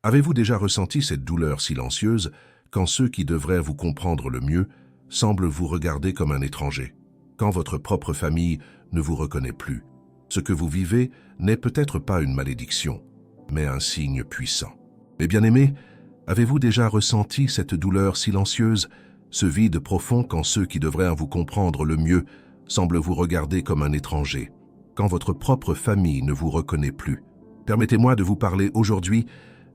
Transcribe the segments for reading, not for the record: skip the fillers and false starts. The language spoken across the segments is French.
Avez-vous déjà ressenti cette douleur silencieuse quand ceux qui devraient vous comprendre le mieux semblent vous regarder comme un étranger, quand votre propre famille ne vous reconnaît plus? Ce que vous vivez n'est peut-être pas une malédiction, mais un signe puissant. Mes bien-aimés, avez-vous déjà ressenti cette douleur silencieuse, ce vide profond quand ceux qui devraient vous comprendre le mieux semblent vous regarder comme un étranger, quand votre propre famille ne vous reconnaît plus? Permettez-moi de vous parler aujourd'hui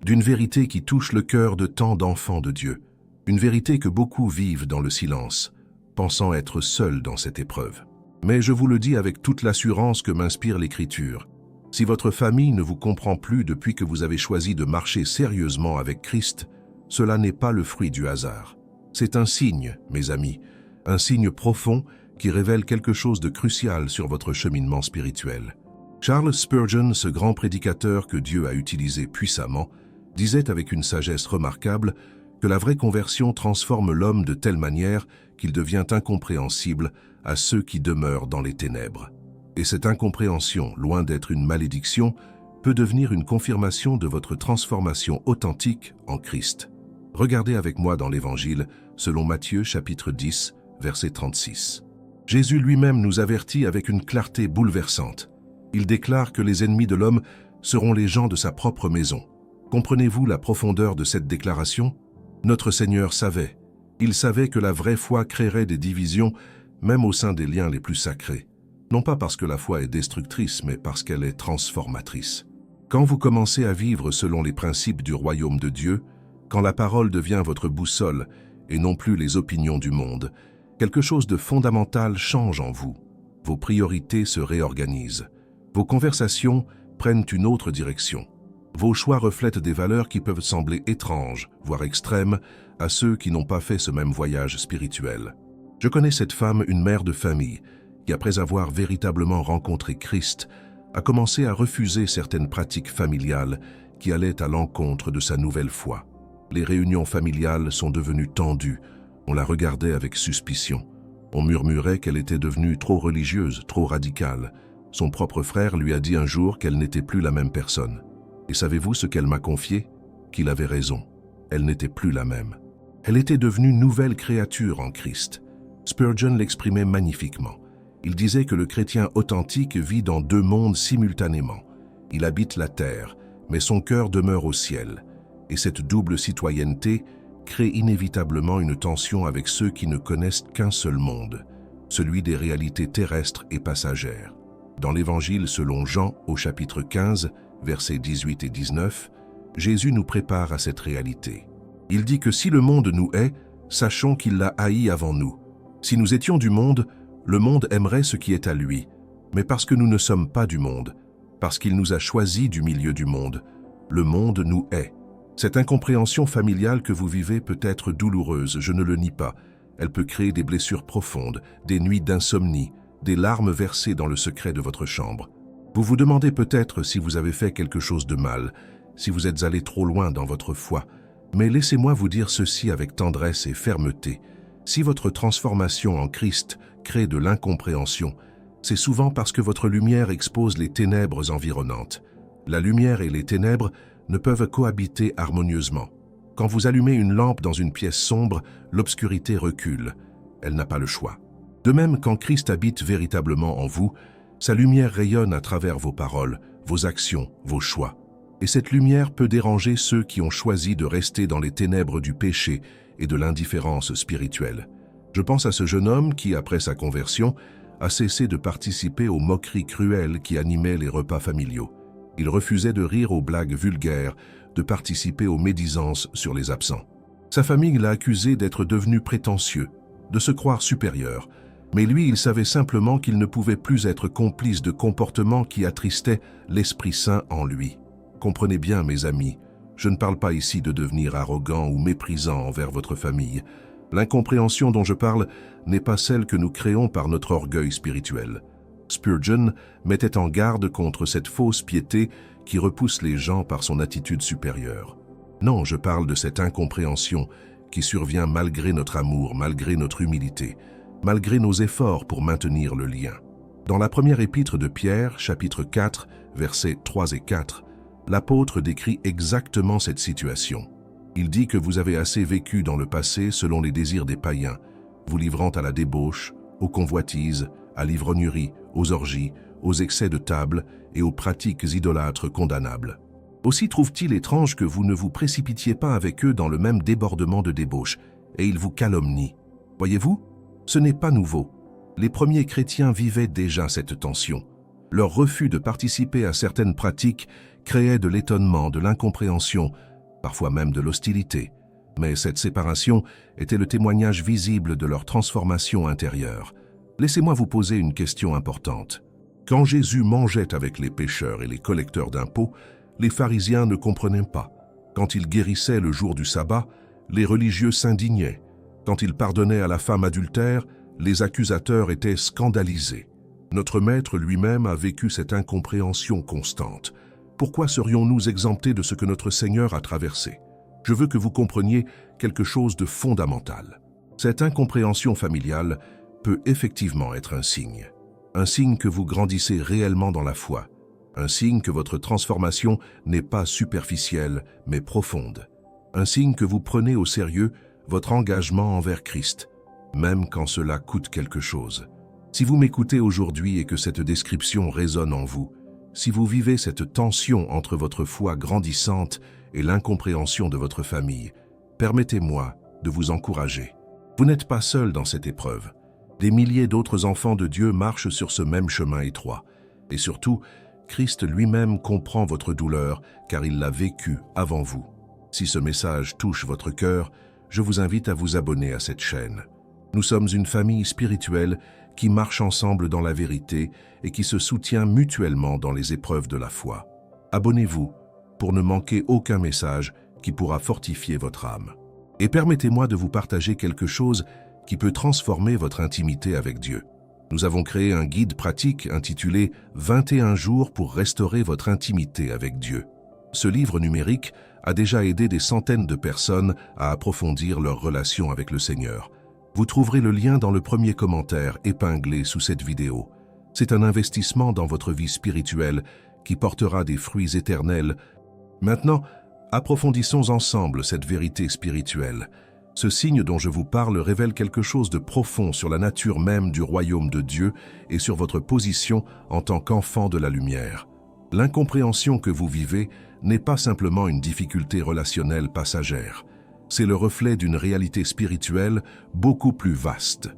d'une vérité qui touche le cœur de tant d'enfants de Dieu, une vérité que beaucoup vivent dans le silence, pensant être seuls dans cette épreuve. Mais je vous le dis avec toute l'assurance que m'inspire l'Écriture. Si votre famille ne vous comprend plus depuis que vous avez choisi de marcher sérieusement avec Christ, cela n'est pas le fruit du hasard. C'est un signe, mes amis, un signe profond qui révèle quelque chose de crucial sur votre cheminement spirituel. Charles Spurgeon, ce grand prédicateur que Dieu a utilisé puissamment, disait avec une sagesse remarquable que la vraie conversion transforme l'homme de telle manière qu'il devient incompréhensible à ceux qui demeurent dans les ténèbres. Et cette incompréhension, loin d'être une malédiction, peut devenir une confirmation de votre transformation authentique en Christ. Regardez avec moi dans l'Évangile, selon Matthieu chapitre 10, verset 36. Jésus lui-même nous avertit avec une clarté bouleversante. Il déclare que les ennemis de l'homme seront les gens de sa propre maison. Comprenez-vous la profondeur de cette déclaration? Notre Seigneur savait. Il savait que la vraie foi créerait des divisions, même au sein des liens les plus sacrés. Non pas parce que la foi est destructrice, mais parce qu'elle est transformatrice. Quand vous commencez à vivre selon les principes du royaume de Dieu, quand la parole devient votre boussole et non plus les opinions du monde, quelque chose de fondamental change en vous. Vos priorités se réorganisent. Vos conversations prennent une autre direction. Vos choix reflètent des valeurs qui peuvent sembler étranges, voire extrêmes, à ceux qui n'ont pas fait ce même voyage spirituel. Je connais cette femme, une mère de famille, qui après avoir véritablement rencontré Christ, a commencé à refuser certaines pratiques familiales qui allaient à l'encontre de sa nouvelle foi. Les réunions familiales sont devenues tendues, on la regardait avec suspicion. On murmurait qu'elle était devenue trop religieuse, trop radicale. Son propre frère lui a dit un jour qu'elle n'était plus la même personne. Et savez-vous ce qu'elle m'a confié? Qu'il avait raison. Elle n'était plus la même. Elle était devenue nouvelle créature en Christ. Spurgeon l'exprimait magnifiquement. Il disait que le chrétien authentique vit dans deux mondes simultanément. Il habite la terre, mais son cœur demeure au ciel. Et cette double citoyenneté crée inévitablement une tension avec ceux qui ne connaissent qu'un seul monde, celui des réalités terrestres et passagères. Dans l'Évangile selon Jean, au chapitre 15, versets 18 et 19, Jésus nous prépare à cette réalité. Il dit que si le monde nous hait, sachons qu'il l'a haï avant nous. Si nous étions du monde, le monde aimerait ce qui est à lui. Mais parce que nous ne sommes pas du monde, parce qu'il nous a choisis du milieu du monde, le monde nous hait. Cette incompréhension familiale que vous vivez peut être douloureuse, je ne le nie pas. Elle peut créer des blessures profondes, des nuits d'insomnie, des larmes versées dans le secret de votre chambre. Vous vous demandez peut-être si vous avez fait quelque chose de mal, si vous êtes allé trop loin dans votre foi. Mais laissez-moi vous dire ceci avec tendresse et fermeté. Si votre transformation en Christ crée de l'incompréhension, c'est souvent parce que votre lumière expose les ténèbres environnantes. La lumière et les ténèbres ne peuvent cohabiter harmonieusement. Quand vous allumez une lampe dans une pièce sombre, l'obscurité recule. Elle n'a pas le choix. De même, quand Christ habite véritablement en vous, sa lumière rayonne à travers vos paroles, vos actions, vos choix. Et cette lumière peut déranger ceux qui ont choisi de rester dans les ténèbres du péché et de l'indifférence spirituelle. Je pense à ce jeune homme qui, après sa conversion, a cessé de participer aux moqueries cruelles qui animaient les repas familiaux. Il refusait de rire aux blagues vulgaires, de participer aux médisances sur les absents. Sa famille l'a accusé d'être devenu prétentieux, de se croire supérieur, mais lui, il savait simplement qu'il ne pouvait plus être complice de comportements qui attristaient l'Esprit Saint en lui. Comprenez bien, mes amis, je ne parle pas ici de devenir arrogant ou méprisant envers votre famille. L'incompréhension dont je parle n'est pas celle que nous créons par notre orgueil spirituel. Spurgeon mettait en garde contre cette fausse piété qui repousse les gens par son attitude supérieure. Non, je parle de cette incompréhension qui survient malgré notre amour, malgré notre humilité, malgré nos efforts pour maintenir le lien. Dans la première épître de Pierre, chapitre 4, versets 3 et 4, L'apôtre décrit exactement cette situation. Il dit que vous avez assez vécu dans le passé selon les désirs des païens, vous livrant à la débauche, aux convoitises, à l'ivrognerie, aux orgies, aux excès de table et aux pratiques idolâtres condamnables. Aussi trouve-t-il étrange que vous ne vous précipitiez pas avec eux dans le même débordement de débauche, et ils vous calomnient. Voyez-vous, ce n'est pas nouveau. Les premiers chrétiens vivaient déjà cette tension. Leur refus de participer à certaines pratiques créait de l'étonnement, de l'incompréhension, parfois même de l'hostilité. Mais cette séparation était le témoignage visible de leur transformation intérieure. Laissez-moi vous poser une question importante. Quand Jésus mangeait avec les pécheurs et les collecteurs d'impôts, les pharisiens ne comprenaient pas. Quand il guérissait le jour du sabbat, les religieux s'indignaient. Quand il pardonnait à la femme adultère, les accusateurs étaient scandalisés. Notre Maître lui-même a vécu cette incompréhension constante. Pourquoi serions-nous exemptés de ce que notre Seigneur a traversé? Je veux que vous compreniez quelque chose de fondamental. Cette incompréhension familiale peut effectivement être un signe que vous grandissez réellement dans la foi, un signe que votre transformation n'est pas superficielle mais profonde, un signe que vous prenez au sérieux votre engagement envers Christ, même quand cela coûte quelque chose. Si vous m'écoutez aujourd'hui et que cette description résonne en vous, si vous vivez cette tension entre votre foi grandissante et l'incompréhension de votre famille, permettez-moi de vous encourager. Vous n'êtes pas seul dans cette épreuve. Des milliers d'autres enfants de Dieu marchent sur ce même chemin étroit. Et surtout, Christ lui-même comprend votre douleur car il l'a vécu avant vous. Si ce message touche votre cœur, je vous invite à vous abonner à cette chaîne. Nous sommes une famille spirituelle qui marche ensemble dans la vérité et qui se soutient mutuellement dans les épreuves de la foi. Abonnez-vous pour ne manquer aucun message qui pourra fortifier votre âme. Et permettez-moi de vous partager quelque chose qui peut transformer votre intimité avec Dieu. Nous avons créé un guide pratique intitulé « 21 jours pour restaurer votre intimité avec Dieu ». Ce livre numérique a déjà aidé des centaines de personnes à approfondir leur relation avec le Seigneur. Vous trouverez le lien dans le premier commentaire épinglé sous cette vidéo. C'est un investissement dans votre vie spirituelle qui portera des fruits éternels. Maintenant, approfondissons ensemble cette vérité spirituelle. Ce signe dont je vous parle révèle quelque chose de profond sur la nature même du royaume de Dieu et sur votre position en tant qu'enfant de la lumière. L'incompréhension que vous vivez n'est pas simplement une difficulté relationnelle passagère. C'est le reflet d'une réalité spirituelle beaucoup plus vaste.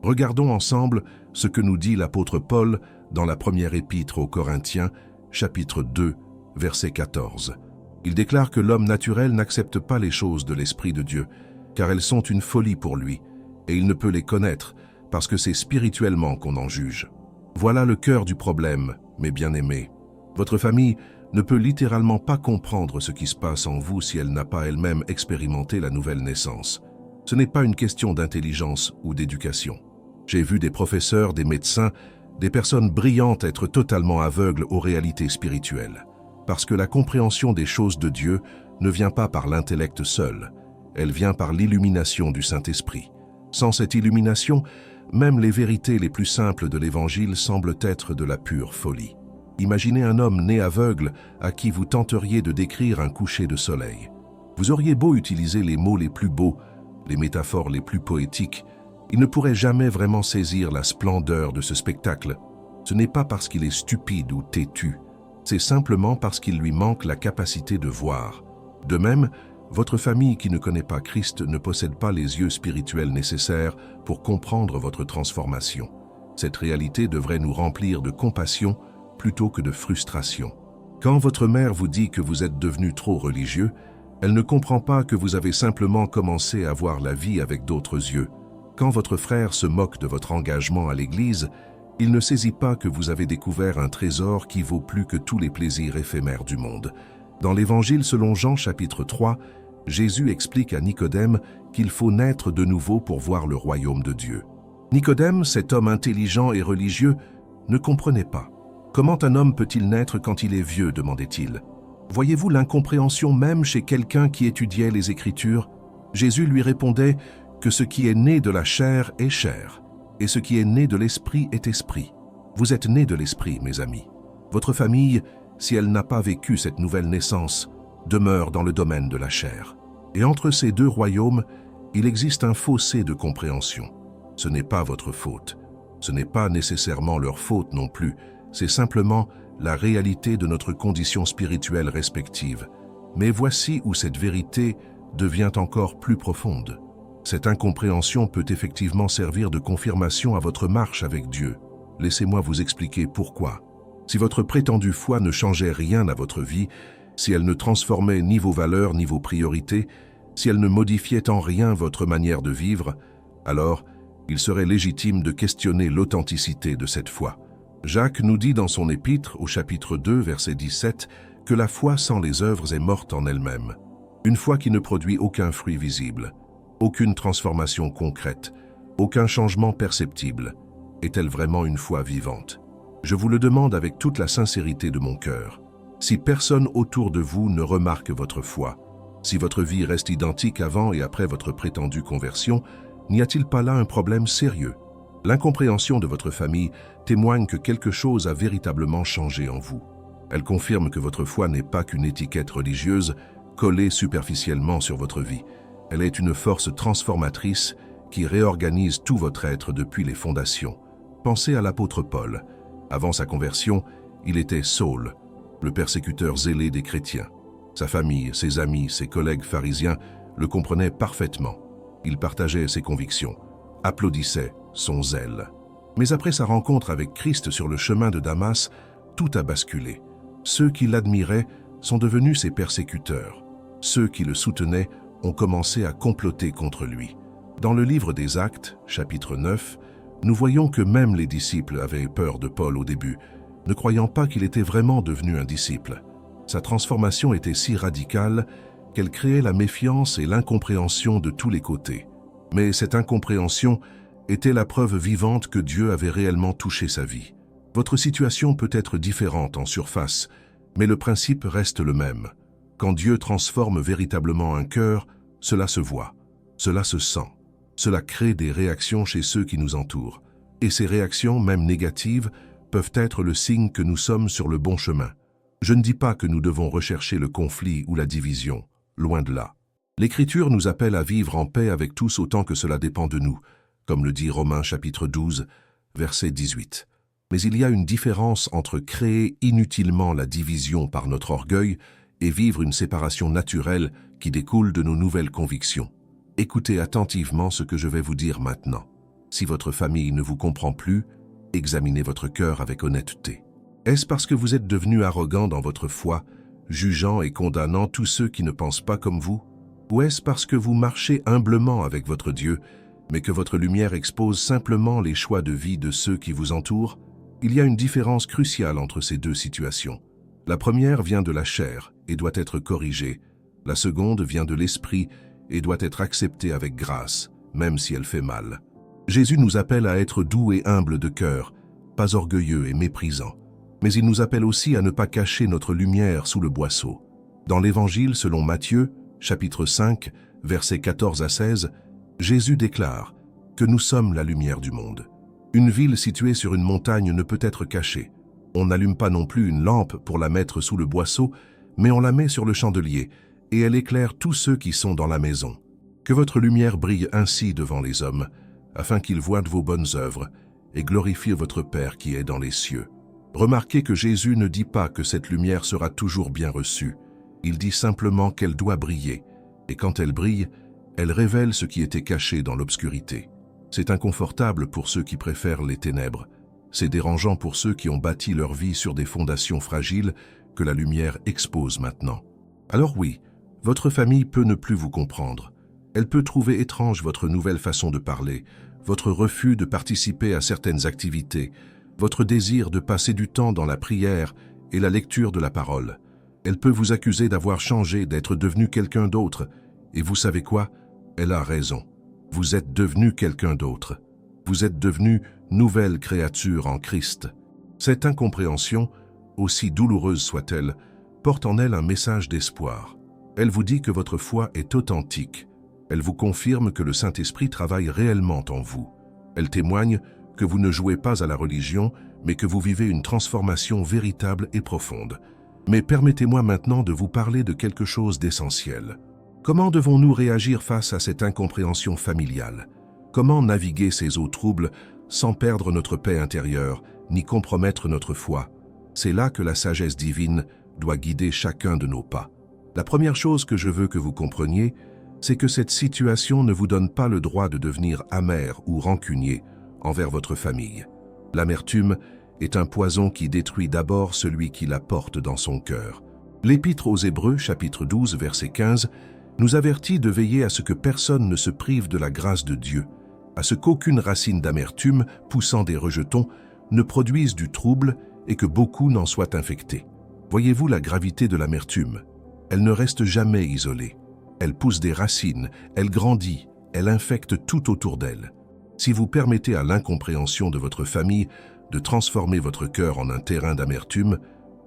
Regardons ensemble ce que nous dit l'apôtre Paul dans la première épître aux Corinthiens, chapitre 2, verset 14. Il déclare que l'homme naturel n'accepte pas les choses de l'Esprit de Dieu, car elles sont une folie pour lui, et il ne peut les connaître parce que c'est spirituellement qu'on en juge. Voilà le cœur du problème, mes bien-aimés. Votre famille ne peut littéralement pas comprendre ce qui se passe en vous si elle n'a pas elle-même expérimenté la nouvelle naissance. Ce n'est pas une question d'intelligence ou d'éducation. J'ai vu des professeurs, des médecins, des personnes brillantes être totalement aveugles aux réalités spirituelles. Parce que la compréhension des choses de Dieu ne vient pas par l'intellect seul, elle vient par l'illumination du Saint-Esprit. Sans cette illumination, même les vérités les plus simples de l'Évangile semblent être de la pure folie. Imaginez un homme né aveugle à qui vous tenteriez de décrire un coucher de soleil. Vous auriez beau utiliser les mots les plus beaux, les métaphores les plus poétiques, il ne pourrait jamais vraiment saisir la splendeur de ce spectacle. Ce n'est pas parce qu'il est stupide ou têtu, c'est simplement parce qu'il lui manque la capacité de voir. De même, votre famille qui ne connaît pas Christ ne possède pas les yeux spirituels nécessaires pour comprendre votre transformation. Cette réalité devrait nous remplir de compassion plutôt que de frustration. Quand votre mère vous dit que vous êtes devenu trop religieux, elle ne comprend pas que vous avez simplement commencé à voir la vie avec d'autres yeux. Quand votre frère se moque de votre engagement à l'Église, il ne saisit pas que vous avez découvert un trésor qui vaut plus que tous les plaisirs éphémères du monde. Dans l'Évangile selon Jean chapitre 3, Jésus explique à Nicodème qu'il faut naître de nouveau pour voir le royaume de Dieu. Nicodème, cet homme intelligent et religieux, ne comprenait pas. Comment un homme peut-il naître quand il est vieux, demandait-il. Voyez-vous l'incompréhension même chez quelqu'un qui étudiait les Écritures? Jésus lui répondait que ce qui est né de la chair est chair, et ce qui est né de l'esprit est esprit. Vous êtes nés de l'esprit, mes amis. Votre famille, si elle n'a pas vécu cette nouvelle naissance, demeure dans le domaine de la chair. Et entre ces deux royaumes, il existe un fossé de compréhension. Ce n'est pas votre faute. Ce n'est pas nécessairement leur faute non plus. C'est simplement la réalité de notre condition spirituelle respective. Mais voici où cette vérité devient encore plus profonde. Cette incompréhension peut effectivement servir de confirmation à votre marche avec Dieu. Laissez-moi vous expliquer pourquoi. Si votre prétendue foi ne changeait rien à votre vie, si elle ne transformait ni vos valeurs ni vos priorités, si elle ne modifiait en rien votre manière de vivre, alors il serait légitime de questionner l'authenticité de cette foi. Jacques nous dit dans son épître, au chapitre 2, verset 17, que la foi sans les œuvres est morte en elle-même. Une foi qui ne produit aucun fruit visible, aucune transformation concrète, aucun changement perceptible. Est-elle vraiment une foi vivante? Je vous le demande avec toute la sincérité de mon cœur. Si personne autour de vous ne remarque votre foi, si votre vie reste identique avant et après votre prétendue conversion, n'y a-t-il pas là un problème sérieux? L'incompréhension de votre famille témoigne que quelque chose a véritablement changé en vous. Elle confirme que votre foi n'est pas qu'une étiquette religieuse collée superficiellement sur votre vie. Elle est une force transformatrice qui réorganise tout votre être depuis les fondations. Pensez à l'apôtre Paul. Avant sa conversion, il était Saul, le persécuteur zélé des chrétiens. Sa famille, ses amis, ses collègues pharisiens le comprenaient parfaitement. Il partageait ses convictions, applaudissait son zèle. Mais après sa rencontre avec Christ sur le chemin de Damas, tout a basculé. Ceux qui l'admiraient sont devenus ses persécuteurs. Ceux qui le soutenaient ont commencé à comploter contre lui. Dans le livre des Actes, chapitre 9, nous voyons que même les disciples avaient peur de Paul au début, ne croyant pas qu'il était vraiment devenu un disciple. Sa transformation était si radicale qu'elle créait la méfiance et l'incompréhension de tous les côtés. Mais cette incompréhension était la preuve vivante que Dieu avait réellement touché sa vie. Votre situation peut être différente en surface, mais le principe reste le même. Quand Dieu transforme véritablement un cœur, cela se voit, cela se sent. Cela crée des réactions chez ceux qui nous entourent. Et ces réactions, même négatives, peuvent être le signe que nous sommes sur le bon chemin. Je ne dis pas que nous devons rechercher le conflit ou la division, loin de là. L'Écriture nous appelle à vivre en paix avec tous autant que cela dépend de nous, comme le dit Romains chapitre 12, verset 18. Mais il y a une différence entre créer inutilement la division par notre orgueil et vivre une séparation naturelle qui découle de nos nouvelles convictions. Écoutez attentivement ce que je vais vous dire maintenant. Si votre famille ne vous comprend plus, examinez votre cœur avec honnêteté. Est-ce parce que vous êtes devenu arrogant dans votre foi, jugeant et condamnant tous ceux qui ne pensent pas comme vous? Ou est-ce parce que vous marchez humblement avec votre Dieu, mais que votre lumière expose simplement les choix de vie de ceux qui vous entourent? Il y a une différence cruciale entre ces deux situations. La première vient de la chair et doit être corrigée. La seconde vient de l'esprit et doit être acceptée avec grâce, même si elle fait mal. Jésus nous appelle à être doux et humbles de cœur, pas orgueilleux et méprisants. Mais il nous appelle aussi à ne pas cacher notre lumière sous le boisseau. Dans l'Évangile selon Matthieu, chapitre 5, versets 14 à 16, Jésus déclare que nous sommes la lumière du monde. Une ville située sur une montagne ne peut être cachée. On n'allume pas non plus une lampe pour la mettre sous le boisseau, mais on la met sur le chandelier, et elle éclaire tous ceux qui sont dans la maison. Que votre lumière brille ainsi devant les hommes, afin qu'ils voient vos bonnes œuvres et glorifient votre Père qui est dans les cieux. Remarquez que Jésus ne dit pas que cette lumière sera toujours bien reçue. Il dit simplement qu'elle doit briller, et quand elle brille, elle révèle ce qui était caché dans l'obscurité. C'est inconfortable pour ceux qui préfèrent les ténèbres. C'est dérangeant pour ceux qui ont bâti leur vie sur des fondations fragiles que la lumière expose maintenant. Alors oui, votre famille peut ne plus vous comprendre. Elle peut trouver étrange votre nouvelle façon de parler, votre refus de participer à certaines activités, votre désir de passer du temps dans la prière et la lecture de la parole. Elle peut vous accuser d'avoir changé, d'être devenu quelqu'un d'autre. Et vous savez quoi? Elle a raison. Vous êtes devenu quelqu'un d'autre. Vous êtes devenu nouvelle créature en Christ. Cette incompréhension, aussi douloureuse soit-elle, porte en elle un message d'espoir. Elle vous dit que votre foi est authentique. Elle vous confirme que le Saint-Esprit travaille réellement en vous. Elle témoigne que vous ne jouez pas à la religion, mais que vous vivez une transformation véritable et profonde. Mais permettez-moi maintenant de vous parler de quelque chose d'essentiel. Comment devons-nous réagir face à cette incompréhension familiale? Comment naviguer ces eaux troubles sans perdre notre paix intérieure, ni compromettre notre foi? C'est là que la sagesse divine doit guider chacun de nos pas. La première chose que je veux que vous compreniez, c'est que cette situation ne vous donne pas le droit de devenir amer ou rancunier envers votre famille. L'amertume est un poison qui détruit d'abord celui qui la porte dans son cœur. L'Épître aux Hébreux, chapitre 12, verset 15, nous avertit de veiller à ce que personne ne se prive de la grâce de Dieu, à ce qu'aucune racine d'amertume, poussant des rejetons, ne produise du trouble et que beaucoup n'en soient infectés. Voyez-vous la gravité de l'amertume? Elle ne reste jamais isolée. Elle pousse des racines, elle grandit, elle infecte tout autour d'elle. Si vous permettez à l'incompréhension de votre famille de transformer votre cœur en un terrain d'amertume,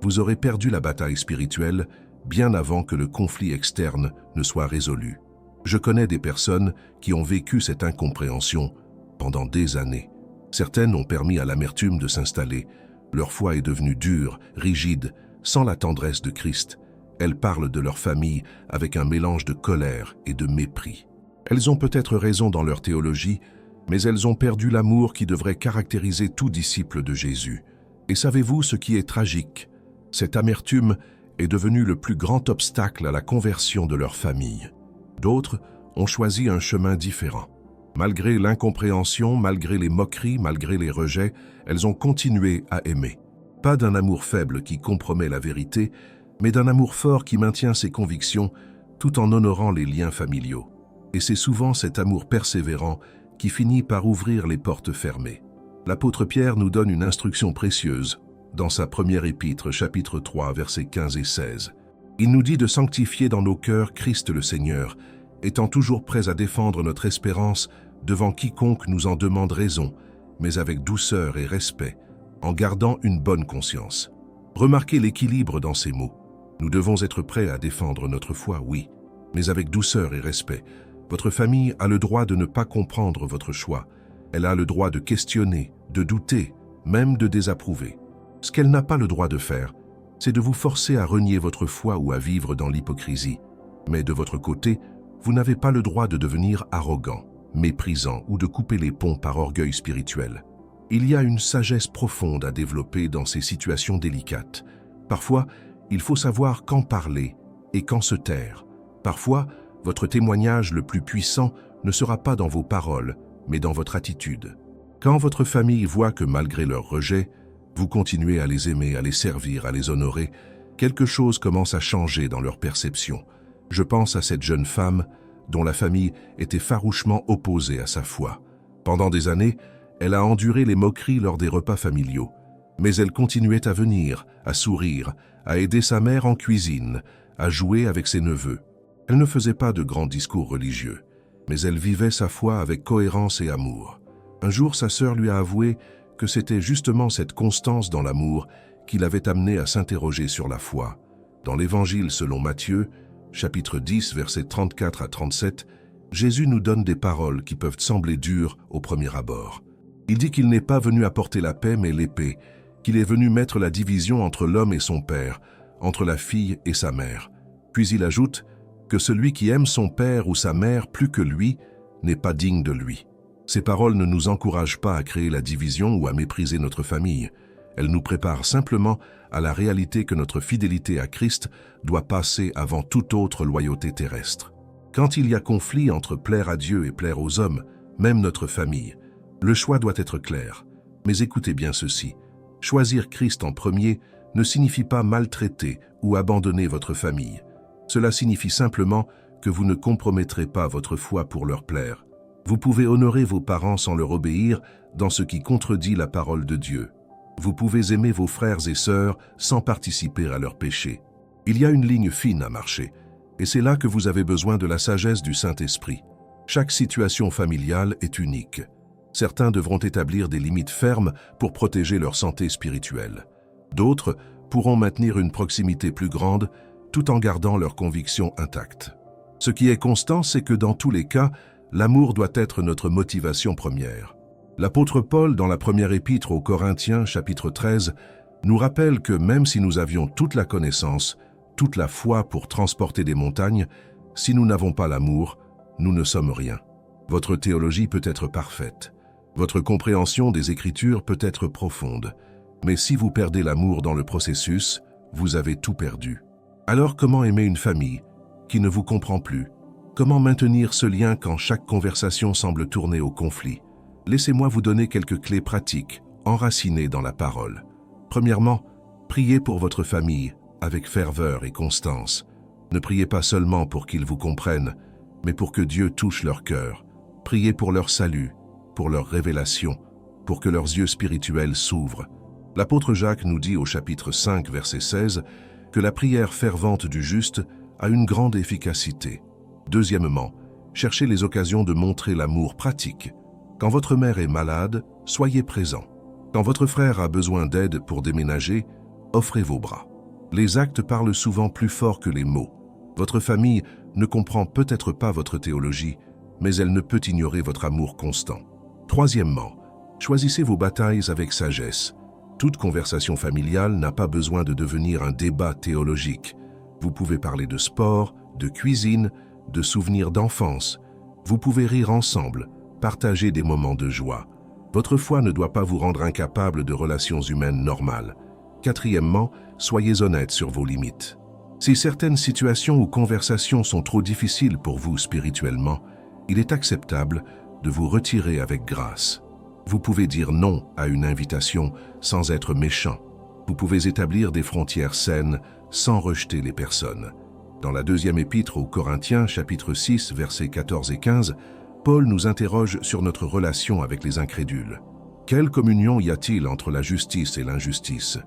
vous aurez perdu la bataille spirituelle bien avant que le conflit externe ne soit résolu. Je connais des personnes qui ont vécu cette incompréhension pendant des années. Certaines ont permis à l'amertume de s'installer. Leur foi est devenue dure, rigide, sans la tendresse de Christ. Elles parlent de leur famille avec un mélange de colère et de mépris. Elles ont peut-être raison dans leur théologie, mais elles ont perdu l'amour qui devrait caractériser tout disciple de Jésus. Et savez-vous ce qui est tragique? Cette amertume est devenue le plus grand obstacle à la conversion de leur famille. D'autres ont choisi un chemin différent. Malgré l'incompréhension, malgré les moqueries, malgré les rejets, elles ont continué à aimer. Pas d'un amour faible qui compromet la vérité, mais d'un amour fort qui maintient ses convictions tout en honorant les liens familiaux. Et c'est souvent cet amour persévérant qui finit par ouvrir les portes fermées. L'apôtre Pierre nous donne une instruction précieuse dans sa première épître, chapitre 3, versets 15 et 16. Il nous dit de sanctifier dans nos cœurs Christ le Seigneur, étant toujours prêts à défendre notre espérance devant quiconque nous en demande raison, mais avec douceur et respect, en gardant une bonne conscience. Remarquez l'équilibre dans ces mots. Nous devons être prêts à défendre notre foi, oui, mais avec douceur et respect. Votre famille a le droit de ne pas comprendre votre choix. Elle a le droit de questionner, de douter, même de désapprouver. Ce qu'elle n'a pas le droit de faire, c'est de vous forcer à renier votre foi ou à vivre dans l'hypocrisie. Mais de votre côté, vous n'avez pas le droit de devenir arrogant, méprisant ou de couper les ponts par orgueil spirituel. Il y a une sagesse profonde à développer dans ces situations délicates. Parfois, il faut savoir quand parler et quand se taire. Parfois, votre témoignage le plus puissant ne sera pas dans vos paroles, mais dans votre attitude. Quand votre famille voit que malgré leur rejet, vous continuez à les aimer, à les servir, à les honorer, quelque chose commence à changer dans leur perception. Je pense à cette jeune femme dont la famille était farouchement opposée à sa foi. Pendant des années, elle a enduré les moqueries lors des repas familiaux, mais elle continuait à venir, à sourire, à aider sa mère en cuisine, à jouer avec ses neveux. Elle ne faisait pas de grands discours religieux, mais elle vivait sa foi avec cohérence et amour. Un jour, sa sœur lui a avoué que c'était justement cette constance dans l'amour qui l'avait amenée à s'interroger sur la foi. Dans l'Évangile selon Matthieu, chapitre 10, versets 34 à 37, Jésus nous donne des paroles qui peuvent sembler dures au premier abord. Il dit qu'il n'est pas venu apporter la paix mais l'épée, qu'il est venu mettre la division entre l'homme et son père, entre la fille et sa mère. Puis il ajoute que celui qui aime son père ou sa mère plus que lui n'est pas digne de lui. Ces paroles ne nous encouragent pas à créer la division ou à mépriser notre famille. Elles nous préparent simplement à la réalité que notre fidélité à Christ doit passer avant toute autre loyauté terrestre. Quand il y a conflit entre plaire à Dieu et plaire aux hommes, même notre famille, le choix doit être clair. Mais écoutez bien ceci, choisir Christ en premier ne signifie pas maltraiter ou abandonner votre famille. Cela signifie simplement que vous ne compromettrez pas votre foi pour leur plaire. Vous pouvez honorer vos parents sans leur obéir dans ce qui contredit la parole de Dieu. Vous pouvez aimer vos frères et sœurs sans participer à leurs péchés. Il y a une ligne fine à marcher, et c'est là que vous avez besoin de la sagesse du Saint-Esprit. Chaque situation familiale est unique. Certains devront établir des limites fermes pour protéger leur santé spirituelle. D'autres pourront maintenir une proximité plus grande tout en gardant leurs convictions intactes. Ce qui est constant, c'est que dans tous les cas, l'amour doit être notre motivation première. L'apôtre Paul, dans la première épître aux Corinthiens, chapitre 13, nous rappelle que même si nous avions toute la connaissance, toute la foi pour transporter des montagnes, si nous n'avons pas l'amour, nous ne sommes rien. Votre théologie peut être parfaite. Votre compréhension des Écritures peut être profonde. Mais si vous perdez l'amour dans le processus, vous avez tout perdu. Alors comment aimer une famille qui ne vous comprend plus? Comment maintenir ce lien quand chaque conversation semble tourner au conflit? Laissez-moi vous donner quelques clés pratiques, enracinées dans la parole. Premièrement, priez pour votre famille avec ferveur et constance. Ne priez pas seulement pour qu'ils vous comprennent, mais pour que Dieu touche leur cœur. Priez pour leur salut, pour leur révélation, pour que leurs yeux spirituels s'ouvrent. L'apôtre Jacques nous dit au chapitre 5, verset 16, que la prière fervente du juste a une grande efficacité. Deuxièmement, cherchez les occasions de montrer l'amour pratique. Quand votre mère est malade, soyez présent. Quand votre frère a besoin d'aide pour déménager, offrez vos bras. Les actes parlent souvent plus fort que les mots. Votre famille ne comprend peut-être pas votre théologie, mais elle ne peut ignorer votre amour constant. Troisièmement, choisissez vos batailles avec sagesse. Toute conversation familiale n'a pas besoin de devenir un débat théologique. Vous pouvez parler de sport, de cuisine, de souvenirs d'enfance. Vous pouvez rire ensemble, partager des moments de joie. Votre foi ne doit pas vous rendre incapable de relations humaines normales. Quatrièmement, soyez honnête sur vos limites. Si certaines situations ou conversations sont trop difficiles pour vous spirituellement, il est acceptable de vous retirer avec grâce. Vous pouvez dire non à une invitation sans être méchant. Vous pouvez établir des frontières saines sans rejeter les personnes. Dans la deuxième épître aux Corinthiens, chapitre 6, versets 14 et 15, Paul nous interroge sur notre relation avec les incrédules. Quelle communion y a-t-il entre la justice et l'injustice?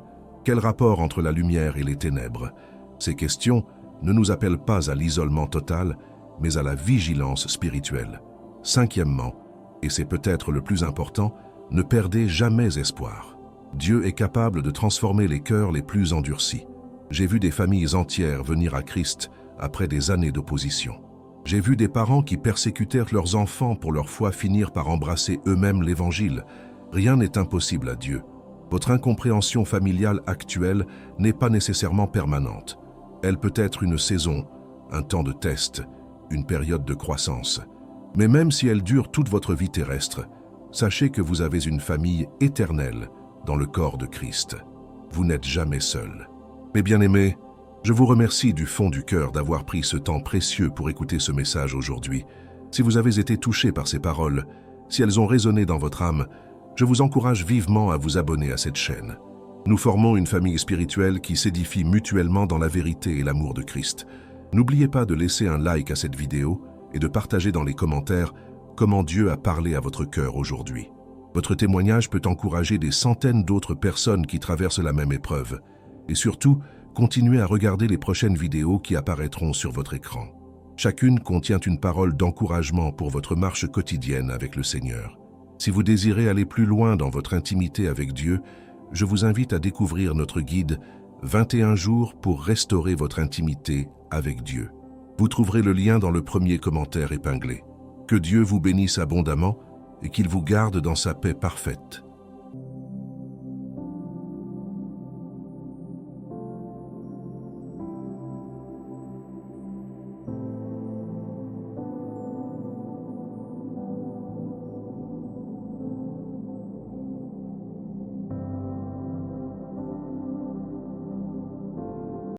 Quel rapport entre la lumière et les ténèbres? Ces questions ne nous appellent pas à l'isolement total, mais à la vigilance spirituelle. Cinquièmement, et c'est peut-être le plus important, ne perdez jamais espoir. Dieu est capable de transformer les cœurs les plus endurcis. J'ai vu des familles entières venir à Christ après des années d'opposition. J'ai vu des parents qui persécutèrent leurs enfants pour leur foi finir par embrasser eux-mêmes l'Évangile. Rien n'est impossible à Dieu. Votre incompréhension familiale actuelle n'est pas nécessairement permanente. Elle peut être une saison, un temps de test, une période de croissance. Mais même si elle dure toute votre vie terrestre, sachez que vous avez une famille éternelle dans le corps de Christ. Vous n'êtes jamais seul. Mes bien-aimés, je vous remercie du fond du cœur d'avoir pris ce temps précieux pour écouter ce message aujourd'hui. Si vous avez été touchés par ces paroles, si elles ont résonné dans votre âme, je vous encourage vivement à vous abonner à cette chaîne. Nous formons une famille spirituelle qui s'édifie mutuellement dans la vérité et l'amour de Christ. N'oubliez pas de laisser un like à cette vidéo et de partager dans les commentaires comment Dieu a parlé à votre cœur aujourd'hui. Votre témoignage peut encourager des centaines d'autres personnes qui traversent la même épreuve. Et surtout, continuez à regarder les prochaines vidéos qui apparaîtront sur votre écran. Chacune contient une parole d'encouragement pour votre marche quotidienne avec le Seigneur. Si vous désirez aller plus loin dans votre intimité avec Dieu, je vous invite à découvrir notre guide « 21 jours pour restaurer votre intimité avec Dieu ». Vous trouverez le lien dans le premier commentaire épinglé. Que Dieu vous bénisse abondamment et qu'il vous garde dans sa paix parfaite.